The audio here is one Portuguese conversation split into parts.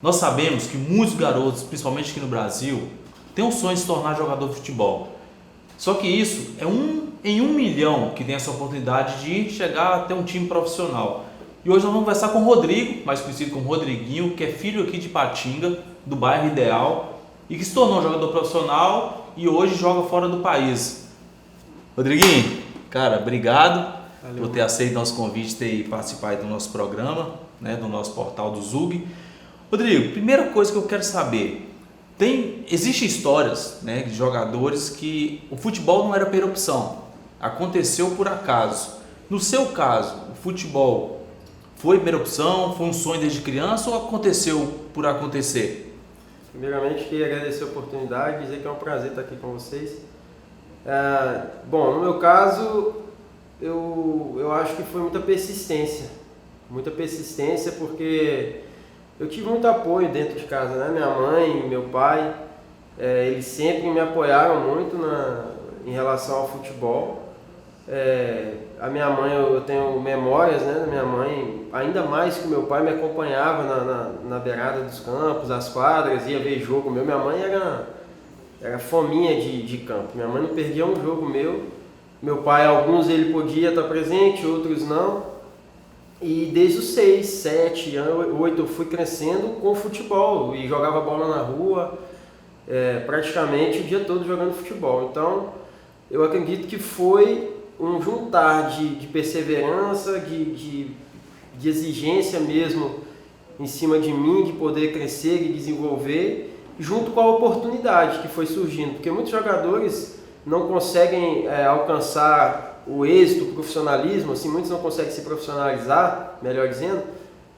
Nós sabemos que muitos garotos, principalmente aqui no Brasil, têm um sonho de se tornar jogador de futebol. Só que isso é em 1 milhão que tem essa oportunidade de chegar a ter um time profissional. E hoje nós vamos conversar com o Rodrigo, mais conhecido como Rodriguinho, que é filho aqui de Patinga, do bairro Ideal, e que se tornou jogador profissional e hoje joga fora do país. Rodriguinho, cara, obrigado. Valeu, por ter aceito nosso convite e participar do nosso programa, né, do nosso portal do Zug. Rodrigo, primeira coisa que eu quero saber, existem histórias, né, de jogadores que o futebol não era a primeira opção, aconteceu por acaso. No seu caso, o futebol foi a primeira opção, foi um sonho desde criança ou aconteceu por acontecer? Primeiramente, queria agradecer a oportunidade, dizer que é um prazer estar aqui com vocês. Bom, no meu caso, eu acho que foi muita persistência porque eu tive muito apoio dentro de casa, né? Minha mãe, meu pai, eles sempre me apoiaram muito em relação ao futebol. A minha mãe, eu tenho memórias, né, da minha mãe, ainda mais que o meu pai me acompanhava na beirada dos campos, as quadras, ia ver jogo meu. Minha mãe era fominha de campo, minha mãe não perdia um jogo meu. Meu pai, alguns ele podia estar presente, outros não. E desde os 6, 7, 8 eu fui crescendo com o futebol e jogava bola na rua, praticamente o dia todo jogando futebol. Então eu acredito que foi um juntar de perseverança, de exigência mesmo em cima de mim, de poder crescer e desenvolver, junto com a oportunidade que foi surgindo, porque muitos jogadores não conseguem alcançar o êxito, o profissionalismo, assim, muitos não conseguem se profissionalizar, melhor dizendo,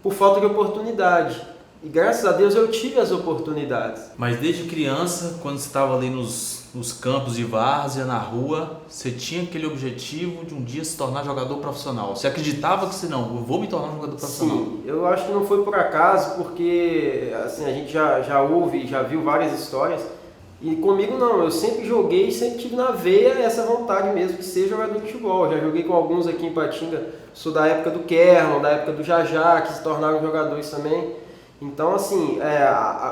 por falta de oportunidade. E graças a Deus eu tive as oportunidades. Mas desde criança, quando você estava ali nos campos de várzea, na rua, você tinha aquele objetivo de um dia se tornar jogador profissional. Você acreditava que eu vou me tornar jogador profissional? Sim, eu acho que não foi por acaso, porque assim, a gente já ouve, já viu várias histórias. E comigo não, eu sempre joguei, sempre tive na veia essa vontade mesmo de ser jogador de futebol. Já joguei com alguns aqui em Patinga, sou da época do Kerman, da época do Jajá, que se tornaram jogadores também. Então assim,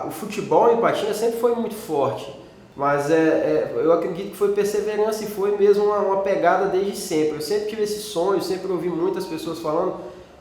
o futebol em Patinga sempre foi muito forte, mas eu acredito que foi perseverança e foi mesmo uma pegada desde sempre. Eu sempre tive esse sonho, sempre ouvi muitas pessoas falando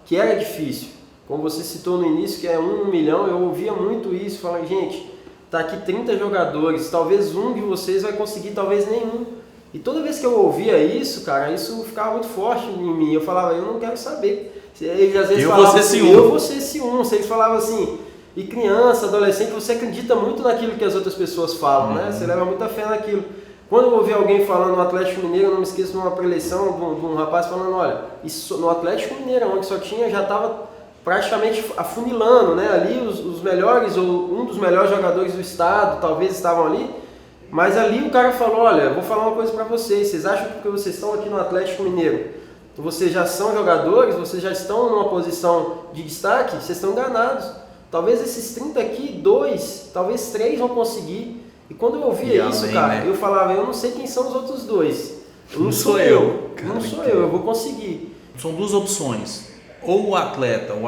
que era difícil. Como você citou no início, que é 1 milhão, eu ouvia muito isso, falando, gente, tá aqui 30 jogadores, talvez um de vocês vai conseguir, talvez nenhum. E toda vez que eu ouvia isso, cara, isso ficava muito forte em mim. Eu falava, eu não quero saber. Eles às vezes falavam assim, eu vou ser esse um. Se eles falavam assim, e criança, adolescente, você acredita muito naquilo que as outras pessoas falam, né? Você leva muita fé naquilo. Quando eu ouvi alguém falando no Atlético Mineiro, eu não me esqueço de uma preleção de um rapaz falando, olha, isso, no Atlético Mineiro, onde só tinha, já estava praticamente afunilando, né? Ali os melhores, ou um dos melhores jogadores do estado, talvez estavam ali, mas ali o cara falou, olha, vou falar uma coisa para vocês acham que porque vocês estão aqui no Atlético Mineiro, vocês já são jogadores, vocês já estão numa posição de destaque, vocês estão enganados. Talvez esses 30 aqui, 2, talvez 3 vão conseguir. E quando eu ouvia isso, além, cara, né? Eu falava, eu não sei quem são os outros 2. Não sou eu. Não sou eu vou conseguir. São duas opções. Ou o atleta, ou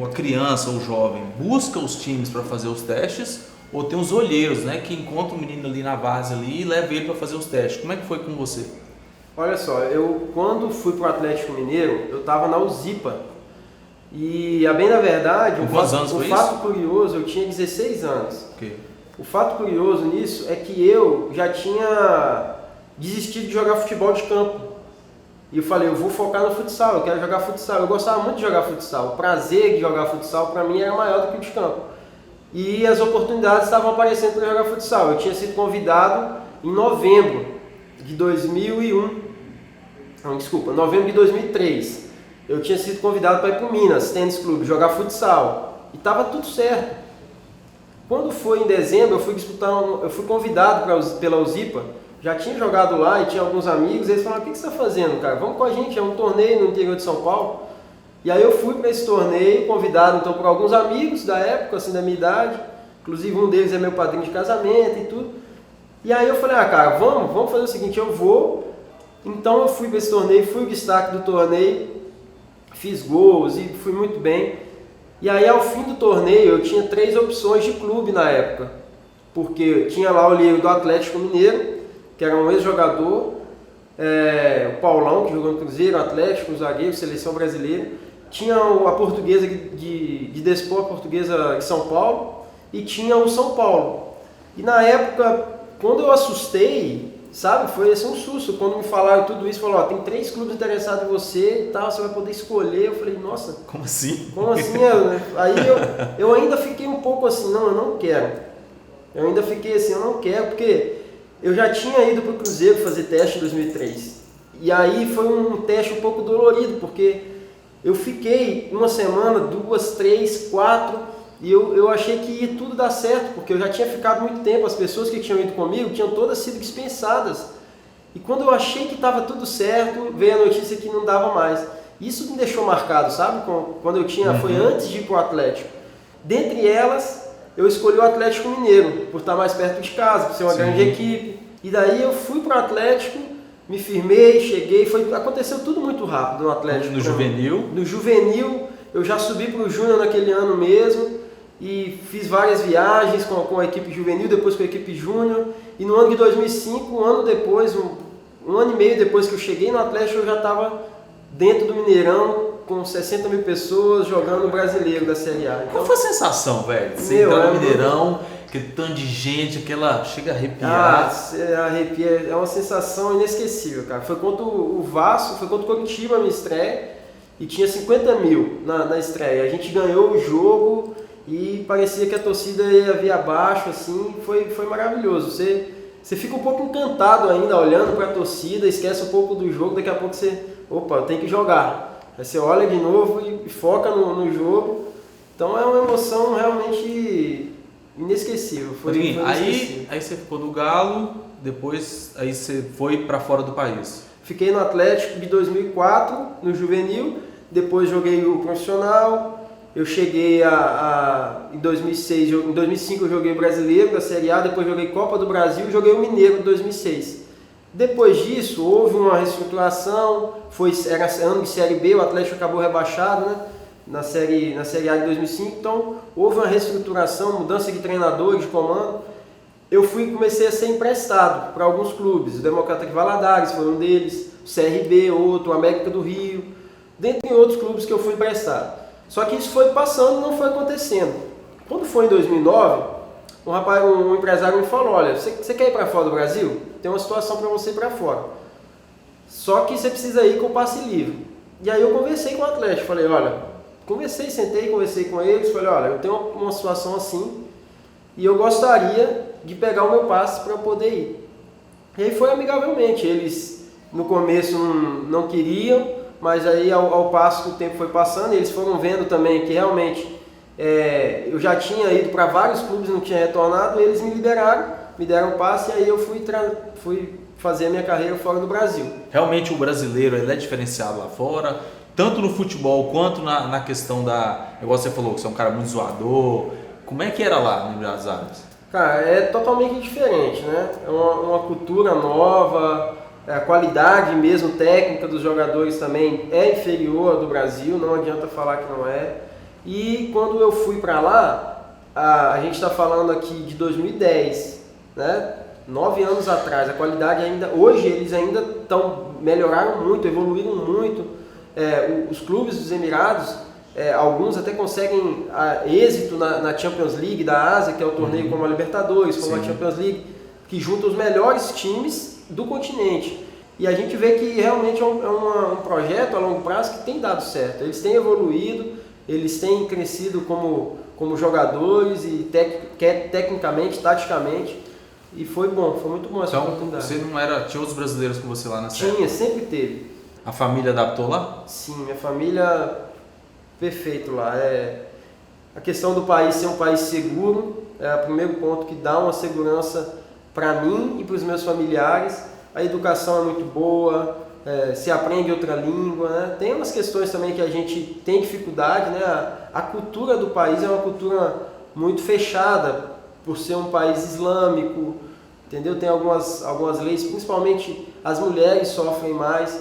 a criança, ou o jovem, busca os times para fazer os testes, ou tem os olheiros, né, que encontram o menino ali na várzea ali e leva ele para fazer os testes. Como é que foi com você? Olha só, eu quando fui para o Atlético Mineiro, eu estava na UZIPA. E, a bem da verdade, o fato curioso, eu tinha 16 anos. Okay. O fato curioso nisso é que eu já tinha desistido de jogar futebol de campo. E eu falei, eu vou focar no futsal, eu quero jogar futsal. Eu gostava muito de jogar futsal. O prazer de jogar futsal para mim era maior do que o de campo. E as oportunidades estavam aparecendo para jogar futsal. Eu tinha sido convidado em novembro de 2001. Não, desculpa, novembro de 2003. Eu tinha sido convidado para ir para o Minas Tênis Clube, jogar futsal. E estava tudo certo. Quando foi em dezembro, eu fui convidado pela UZIPA. Já tinha jogado lá e tinha alguns amigos, eles falaram, o que você está fazendo, cara? Vamos com a gente, é um torneio no interior de São Paulo. E aí eu fui para esse torneio, convidado então por alguns amigos da época, assim, da minha idade. Inclusive um deles é meu padrinho de casamento e tudo. E aí eu falei, cara, vamos fazer o seguinte, eu vou. Então eu fui para esse torneio, fui o destaque do torneio, fiz gols e fui muito bem. E aí, ao fim do torneio, eu tinha 3 opções de clube na época. Porque tinha lá o Leiro do Atlético Mineiro, que era um ex-jogador, o Paulão, que jogou no Cruzeiro, Atlético, o zagueiro, seleção brasileira. Tinha a Portuguesa de Despor, a Portuguesa de São Paulo, e tinha o São Paulo. E na época, quando eu assustei, sabe, foi assim um susto. Quando me falaram tudo isso, falaram, tem 3 clubes interessados em você e tal, você vai poder escolher. Eu falei, nossa... Como assim? Como assim? Aí eu ainda fiquei um pouco assim, não, eu não quero. Eu ainda fiquei assim, eu não quero, porque eu já tinha ido para o Cruzeiro fazer teste em 2003. E aí foi um teste um pouco dolorido, porque eu fiquei uma semana, 2, 3, 4, e eu achei que ia tudo dar certo, porque eu já tinha ficado muito tempo, as pessoas que tinham ido comigo tinham todas sido dispensadas. E quando eu achei que estava tudo certo, veio a notícia que não dava mais. Isso me deixou marcado, sabe? Quando eu tinha, foi antes de ir para o Atlético. Dentre elas, eu escolhi o Atlético Mineiro, por estar mais perto de casa, por ser uma grande equipe. E daí eu fui para o Atlético, me firmei, cheguei, aconteceu tudo muito rápido no Atlético. No juvenil? No juvenil, eu já subi para o júnior naquele ano mesmo e fiz várias viagens com a equipe juvenil, depois com a equipe júnior. E no ano de 2005, um ano depois, um ano e meio depois que eu cheguei no Atlético, eu já estava dentro do Mineirão, com 60 mil pessoas jogando o Brasileiro da Série A. Qual foi a sensação, velho? Você entrar no Mineirão, aquele tanto de gente, chega a arrepiar. Arrepia, é uma sensação inesquecível, cara. Foi contra o Vasco, foi contra o Coritiba a minha estreia, e tinha 50 mil na estreia. A gente ganhou o jogo e parecia que a torcida ia vir abaixo, assim, foi maravilhoso. Você fica um pouco encantado ainda olhando para a torcida, esquece um pouco do jogo, daqui a pouco eu tenho que jogar. Aí você olha de novo e foca no jogo. Então é uma emoção realmente inesquecível. Aí você ficou no Galo, depois aí você foi para fora do país. Fiquei no Atlético de 2004, no juvenil, depois joguei o profissional. Eu cheguei em 2006, em 2005 eu joguei o Brasileiro da Série A, depois joguei Copa do Brasil e joguei o Mineiro de 2006. Depois disso, houve uma reestruturação, era ano de Série B, o Atlético acabou rebaixado, né, na série A de 2005, então houve uma reestruturação, mudança de treinador, de comando. Eu comecei a ser emprestado para alguns clubes, o Democrata de Valadares foi um deles, o CRB, outro, o América do Rio, dentre outros clubes que eu fui emprestado. Só que isso foi passando e não foi acontecendo. Quando foi em 2009, um empresário me falou, olha, você quer ir para fora do Brasil? Tem uma situação para você ir para fora. Só que você precisa ir com o passe livre. E aí eu conversei com o Atlético, falei, olha, conversei com eles, falei, olha, eu tenho uma situação assim e eu gostaria de pegar o meu passe para eu poder ir. E aí foi amigavelmente, eles no começo não queriam, mas aí ao passo que o tempo foi passando, eles foram vendo também que realmente eu já tinha ido para vários clubes, não tinha retornado, eles me liberaram, me deram o passe e aí eu fui fazer a minha carreira fora do Brasil. Realmente o brasileiro ele é diferenciado lá fora, tanto no futebol quanto na questão igual você falou, que você é um cara muito zoador. Como é que era lá no Emirados Árabes? Cara, é totalmente diferente, né? É uma cultura nova, a qualidade mesmo técnica dos jogadores também é inferior à do Brasil, não adianta falar que não é. E quando eu fui para lá, a gente está falando aqui de 2010, né? 9 anos atrás, a qualidade hoje eles ainda melhoraram muito, evoluíram muito. Os clubes dos Emirados, alguns até conseguem êxito na Champions League da Ásia, que é o torneio como a Libertadores, como a Champions League, que junta os melhores times do continente. E a gente vê que realmente é um projeto a longo prazo que tem dado certo. Eles têm evoluído, eles têm crescido como jogadores e tecnicamente, taticamente. E foi muito bom essa oportunidade. Você tinha outros brasileiros com você lá na série? Tinha, sempre teve. A família adaptou lá? Sim, minha família, perfeito lá. A questão do país ser um país seguro é o primeiro ponto que dá uma segurança para mim e para os meus familiares. A educação é muito boa, se aprende outra língua, né? Tem umas questões também que a gente tem dificuldade, né? A cultura do país é uma cultura muito fechada, por ser um país islâmico, entendeu? Tem algumas leis, principalmente as mulheres sofrem mais,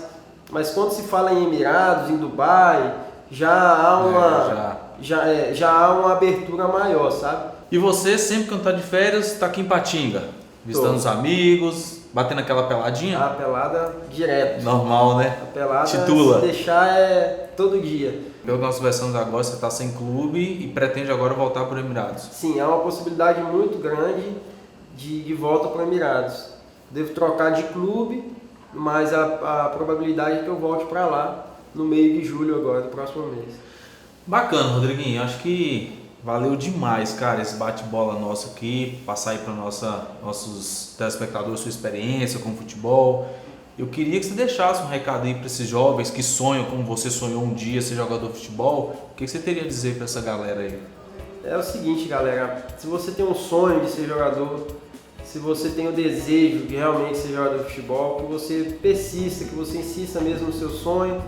mas quando se fala em Emirados, em Dubai, já há já há uma abertura maior, sabe? E você, sempre quando tá de férias, tá aqui em Patinga, visitando os amigos, batendo aquela peladinha? A pelada direto. Normal, né? A pelada, Titula. se deixar, é todo dia. Pelo que nós conversamos agora, você tá sem clube e pretende agora voltar para os Emirados. Sim, há uma possibilidade muito grande de volta para Emirados. Devo trocar de clube, mas a probabilidade é que eu volte para lá no meio de julho agora, do próximo mês. Bacana, Rodriguinho. Acho que valeu demais, cara, esse bate-bola nosso aqui, passar aí para nossos telespectadores sua experiência com o futebol. Eu queria que você deixasse um recado aí para esses jovens que sonham, como você sonhou um dia, ser jogador de futebol. O que você teria a dizer para essa galera aí? É o seguinte, galera, se você tem um sonho de ser jogador, se você tem o desejo de realmente ser jogador de futebol, que você persista, que você insista mesmo no seu sonho,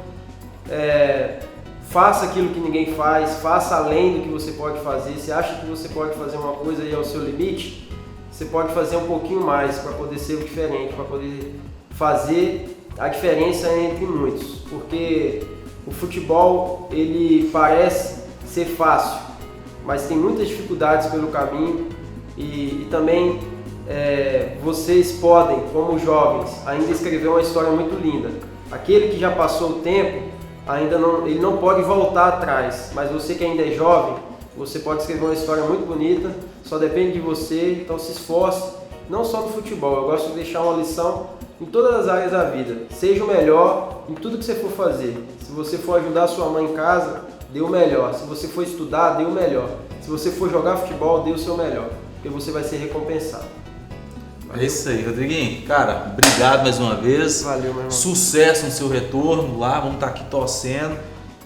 faça aquilo que ninguém faz, faça além do que você pode fazer. Se acha que você pode fazer uma coisa e é o seu limite, você pode fazer um pouquinho mais para poder ser o diferente, para poder fazer a diferença entre muitos. Porque o futebol, ele parece ser fácil, mas tem muitas dificuldades pelo caminho e também vocês podem, como jovens, ainda escrever uma história muito linda. Aquele que já passou o tempo, ele não pode voltar atrás, mas você que ainda é jovem, você pode escrever uma história muito bonita, só depende de você, então se esforce, não só no futebol. Eu gosto de deixar uma lição em todas as áreas da vida. Seja o melhor em tudo que você for fazer. Se você for ajudar sua mãe em casa, dê o melhor. Se você for estudar, dê o melhor. Se você for jogar futebol, dê o seu melhor, porque você vai ser recompensado. É isso aí, Rodriguinho. Cara, obrigado mais uma vez. Valeu, meu irmão. Sucesso no seu retorno lá. Vamos estar aqui torcendo,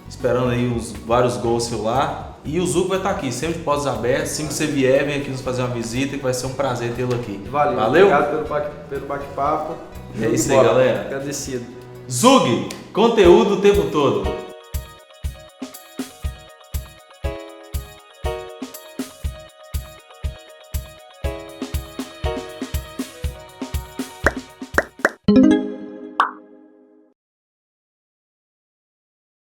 esperando aí vários gols seu lá. E o Zuco vai estar aqui, sempre de portas abertas. Assim que você vier, vem aqui nos fazer uma visita, que vai ser um prazer tê-lo aqui. Valeu? Obrigado pelo bate-papo. É isso aí, galera. Agradecido. Zug, conteúdo o tempo todo.